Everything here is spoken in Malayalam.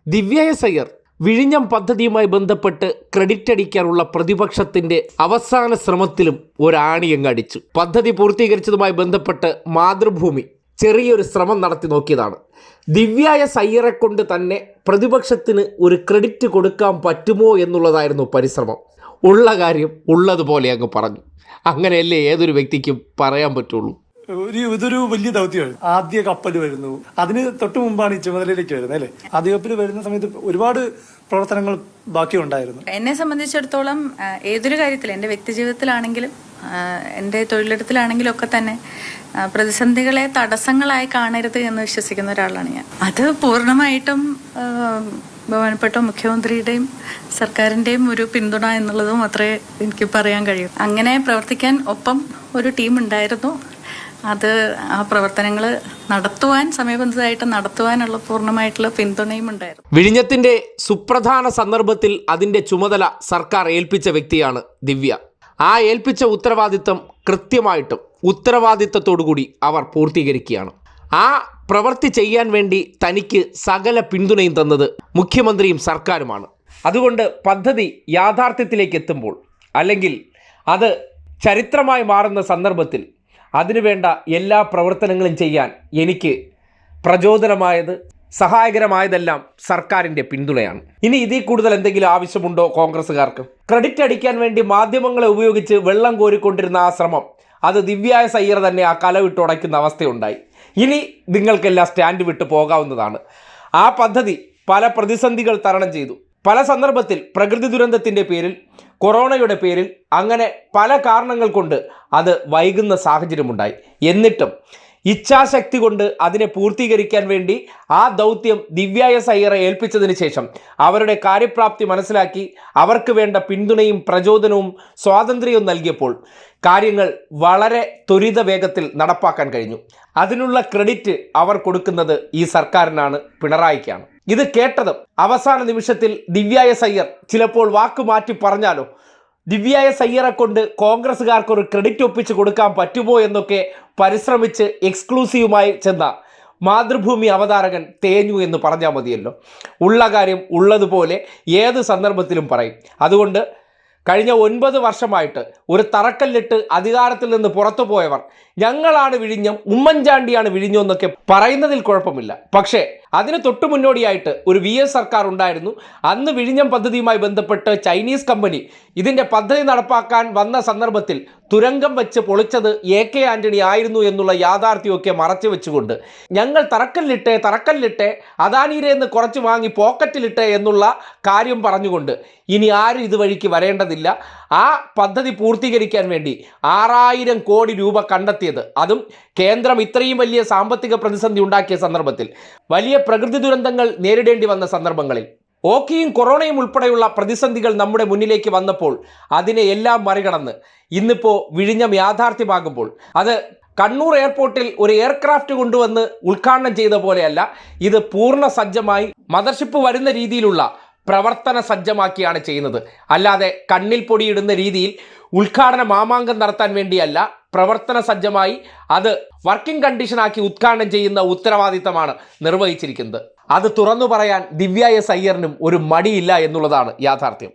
ദിവ്യ എസ് അയ്യർ വിഴിഞ്ഞം പദ്ധതിയുമായി ബന്ധപ്പെട്ട് ക്രെഡിറ്റ് അടിക്കാനുള്ള പ്രതിപക്ഷത്തിന്റെ അവസാന ശ്രമത്തിലും ഒരാണിയങ്ങടിച്ചു. പദ്ധതി പൂർത്തീകരിച്ചതുമായി ബന്ധപ്പെട്ട് മാതൃഭൂമി ചെറിയൊരു ശ്രമം നടത്തി നോക്കിയതാണ്. ദിവ്യ എസ് അയ്യറെ കൊണ്ട് തന്നെ പ്രതിപക്ഷത്തിന് ഒരു ക്രെഡിറ്റ് കൊടുക്കാൻ പറ്റുമോ എന്നുള്ളതായിരുന്നു പരിശ്രമം. ഉള്ള കാര്യം ഉള്ളതുപോലെ അങ്ങ് പറഞ്ഞു. അങ്ങനെയല്ലേ ഏതൊരു വ്യക്തിക്കും പറയാൻ പറ്റുള്ളൂ. ഇതൊരു വലിയ ദൗത്യമാണ്. ആദ്യ കപ്പൽ വരുന്നു, അതിന് തൊട്ട് മുമ്പാണ് ഈ ചുമതലയിലേക്ക് വരുന്നത് അല്ലേ? ആദ്യ കപ്പൽ വരുന്ന സമയത്ത് ഒരുപാട് പ്രവർത്തനങ്ങൾ ബാക്കിയുണ്ടായിരുന്നു. എന്നെ സംബന്ധിച്ചിടത്തോളം ഏതൊരു കാര്യത്തിൽ, എൻ്റെ വ്യക്തി ജീവിതത്തിലാണെങ്കിലും എൻ്റെ തൊഴിലിടത്തിലാണെങ്കിലും ഒക്കെ തന്നെ പ്രതിസന്ധികളെ തടസ്സങ്ങളായി കാണരുത് എന്ന് വിശ്വസിക്കുന്ന ഒരാളാണ് ഞാൻ. അത് പൂർണ്ണമായിട്ടും ബഹുമാനപ്പെട്ട മുഖ്യമന്ത്രിയുടെയും സർക്കാരിൻ്റെയും ഒരു പിന്തുണ എന്നുള്ളത് മാത്രമേ എനിക്ക് പറയാൻ കഴിയൂ. അങ്ങനെ പ്രവർത്തിക്കാൻ ഒപ്പം ഒരു ടീം ഉണ്ടായിരുന്നു. അത് ആ പ്രവർത്തനങ്ങൾ നടത്തുവാൻ, സമയബന്ധിതമായിട്ട് നടത്തുവാനുള്ള പൂർണ്ണമായിട്ടുള്ള പിന്തുണയും ഉണ്ടായിരുന്നു. വിഴിഞ്ഞത്തിന്റെ സുപ്രധാന സന്ദർഭത്തിൽ അതിൻ്റെ ചുമതല സർക്കാർ ഏൽപ്പിച്ച വ്യക്തിയാണ് ദിവ്യ. ആ ഏൽപ്പിച്ച ഉത്തരവാദിത്തം കൃത്യമായിട്ടും ഉത്തരവാദിത്തത്തോടുകൂടി അവർ പൂർത്തീകരിക്കുകയാണ്. ആ പ്രവൃത്തി ചെയ്യാൻ വേണ്ടി തനിക്ക് സകല പിന്തുണയും തന്നത് മുഖ്യമന്ത്രിയും സർക്കാരുമാണ്. അതുകൊണ്ട് പദ്ധതി യാഥാർത്ഥ്യത്തിലേക്ക് എത്തുമ്പോൾ, അല്ലെങ്കിൽ അത് ചരിത്രമായി മാറുന്ന സന്ദർഭത്തിൽ അതിനുവേണ്ട എല്ലാ പ്രവർത്തനങ്ങളും ചെയ്യാൻ എനിക്ക് പ്രചോദനമായത്, സഹായകരമായതെല്ലാം സർക്കാരിൻ്റെ പിന്തുണയാണ്. ഇനി ഇതിൽ കൂടുതൽ എന്തെങ്കിലും ആവശ്യമുണ്ടോ കോൺഗ്രസ്സുകാർക്ക്? ക്രെഡിറ്റ് അടിക്കാൻ വേണ്ടി മാധ്യമങ്ങളെ ഉപയോഗിച്ച് വെള്ളം കോരിക്കൊണ്ടിരുന്ന ആ ശ്രമം, അത് ദിവ്യ എസ് അയ്യർ തന്നെ ആ കല വിട്ടുടയ്ക്കുന്ന അവസ്ഥയുണ്ടായി. ഇനി നിങ്ങൾക്കെല്ലാം സ്റ്റാൻഡ് വിട്ട് പോകാവുന്നതാണ്. ആ പദ്ധതി പല പ്രതിസന്ധികൾ തരണം ചെയ്തു. പല സന്ദർഭത്തിൽ പ്രകൃതി ദുരന്തത്തിൻ്റെ പേരിൽ, കൊറോണയുടെ പേരിൽ, അങ്ങനെ പല കാരണങ്ങൾ കൊണ്ട് അത് വൈകുന്ന സാഹചര്യമുണ്ടായി. എന്നിട്ടും ഇച്ഛാശക്തി കൊണ്ട് അതിനെ പൂർത്തീകരിക്കാൻ വേണ്ടി ആ ദൗത്യം ദിവ്യ എസ് അയ്യറെ ഏൽപ്പിച്ചതിന് ശേഷം അവരുടെ കാര്യപ്രാപ്തി മനസ്സിലാക്കി അവർക്ക് വേണ്ട പിന്തുണയും പ്രചോദനവും സ്വാതന്ത്ര്യവും നൽകിയപ്പോൾ കാര്യങ്ങൾ വളരെ ത്വരിത വേഗത്തിൽ നടപ്പാക്കാൻ കഴിഞ്ഞു. അതിനുള്ള ക്രെഡിറ്റ് അവർ കൊടുക്കുന്നത് ഈ സർക്കാരിനാണ്, പിണറായിക്കാണ്. ഇത് കേട്ടതും അവസാന നിമിഷത്തിൽ ദിവ്യ എസ് അയ്യർ ചിലപ്പോൾ വാക്ക് മാറ്റി പറഞ്ഞാലോ, ദിവ്യ എസ് അയ്യറെ കൊണ്ട് കോൺഗ്രസ്സുകാർക്കൊരു ക്രെഡിറ്റ് ഒപ്പിച്ച് കൊടുക്കാൻ പറ്റുമോ എന്നൊക്കെ പരിശ്രമിച്ച് എക്സ്ക്ലൂസീവുമായി ചെന്ന മാതൃഭൂമി അവതാരകൻ തേഞ്ഞു എന്ന് പറഞ്ഞാൽ മതിയല്ലോ. ഉള്ള കാര്യം ഉള്ളതുപോലെ ഏത് സന്ദർഭത്തിലും പറയും. അതുകൊണ്ട് കഴിഞ്ഞ 9 വർഷമായിട്ട് ഒരു തറക്കല്ലിട്ട് അധികാരത്തിൽ നിന്ന് പുറത്തു പോയവർ ഞങ്ങളാണ് വിഴിഞ്ഞം, ഉമ്മൻചാണ്ടിയാണ് വിഴിഞ്ഞം എന്നൊക്കെ പറയുന്നതിൽ കുഴപ്പമില്ല. പക്ഷേ അതിന് തൊട്ടു മുന്നോടിയായിട്ട് ഒരു VS സർക്കാർ ഉണ്ടായിരുന്നു. അന്ന് വിഴിഞ്ഞം പദ്ധതിയുമായി ബന്ധപ്പെട്ട് ചൈനീസ് കമ്പനി ഇതിൻ്റെ പദ്ധതി നടപ്പാക്കാൻ വന്ന സന്ദർഭത്തിൽ തുരങ്കം വെച്ച് പൊളിച്ചത് AK ആൻ്റണി ആയിരുന്നു എന്നുള്ള യാഥാർത്ഥ്യമൊക്കെ മറച്ചു വെച്ചുകൊണ്ട് ഞങ്ങൾ തറക്കല്ലിട്ടെ അദാനിയിലെ നിന്ന് കുറച്ച് വാങ്ങി പോക്കറ്റിലിട്ടെ എന്നുള്ള കാര്യം പറഞ്ഞുകൊണ്ട് ഇനി ആരും ഇതുവഴിക്ക് വരേണ്ടതില്ല. ആ പദ്ധതി പൂർത്തീകരിക്കാൻ വേണ്ടി 6000 കോടി രൂപ കണ്ടെത്തിയത്, അതും കേന്ദ്രം ഇത്രയും വലിയ സാമ്പത്തിക പ്രതിസന്ധി ഉണ്ടാക്കിയ സന്ദർഭത്തിൽ, വലിയ പ്രകൃതി ദുരന്തങ്ങൾ നേരിടേണ്ടി വന്ന സന്ദർഭങ്ങളിൽ, ഓക്കിയും കൊറോണയും ഉൾപ്പെടെയുള്ള പ്രതിസന്ധികൾ നമ്മുടെ മുന്നിലേക്ക് വന്നപ്പോൾ അതിനെ എല്ലാം മറികടന്ന് ഇന്നിപ്പോൾ വിഴിഞ്ഞം യാഥാർത്ഥ്യമാകുമ്പോൾ അത് കണ്ണൂർ എയർപോർട്ടിൽ ഒരു എയർക്രാഫ്റ്റ് കൊണ്ടുവന്ന് ഉദ്ഘാടനം ചെയ്ത പോലെയല്ല, ഇത് പൂർണ്ണ സജ്ജമായി മദർഷിപ്പ് വരുന്ന രീതിയിലുള്ള പ്രവർത്തന സജ്ജമാക്കിയാണ് ചെയ്യുന്നത്. അല്ലാതെ കണ്ണിൽ പൊടിയിടുന്ന രീതിയിൽ ഉദ്ഘാടന മാമാങ്കം നടത്താൻ വേണ്ടിയല്ല, പ്രവർത്തന സജ്ജമായി അത് വർക്കിംഗ് കണ്ടീഷനാക്കി ഉദ്ഘാടനം ചെയ്യുന്ന ഉത്തരവാദിത്തമാണ് നിർവഹിച്ചിരിക്കുന്നത്. അത് തുറന്നു പറയാൻ ദിവ്യ എസ് അയ്യറിനും ഒരു മടിയില്ല എന്നുള്ളതാണ് യാഥാർത്ഥ്യം.